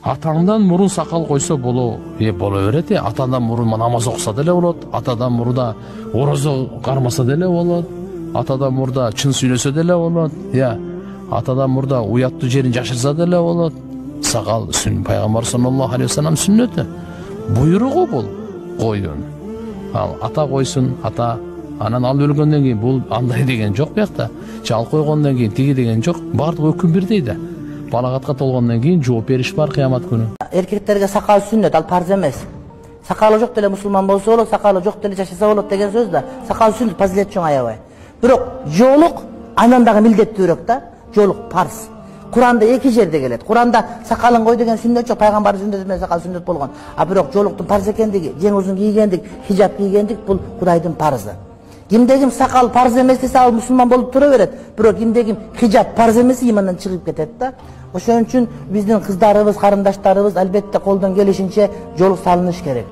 Атаңдан мурун сакал койсо боло берет. Атадан мурун намаз окуса деле болот. Атадан мурда орозо кармаса деле болот. Атадан мурда чын сүйлөсө деле болот. Атадан мурда уяттуу жерин жашырса деле болот. Сакал пайгамбар саллаллаху алейхи вассалам сүннөтү. Буйругу бул койдун. Ал ата койсун, ата анан ал өлгөндөн кийин бул андай деген жок буякта. Чал койгондон кийин тиги деген жок. Бардыгы өкүм бирдей да. Балагатка толгондон кийин жооп бериш бар кыямат күнү. Эркектерге сакал сүннөт, ал парз эмес. Сакалы жок деле мусулман болсо болот, сакалы жок деле жашаса болот деген сөз да. Сакал сүннөт, фазилет чоң аябай. Бирок жоолук андан дагы милдеттүүрөөк да. Жоолук парз. Куранда эки жерде келет. Куранда сакалын кой деген сүннөт жок, пайгамбар сүннөтү менен сакал сүннөт болгон. А бирок жоолуктун парз экендиги, жең узун кийгендик, хижап кийгендик бул Кудайдын парзы. Кимде ким сакал парз эмес десе ал мусулман болуп тура берет. Бирок кимде ким хижап парз эмес имандан чыгып кетет да. Ошон үчүн биздин кыздарыбыз, карындаштарыбыз албетте колдон келишинче жоолук салыныш керек.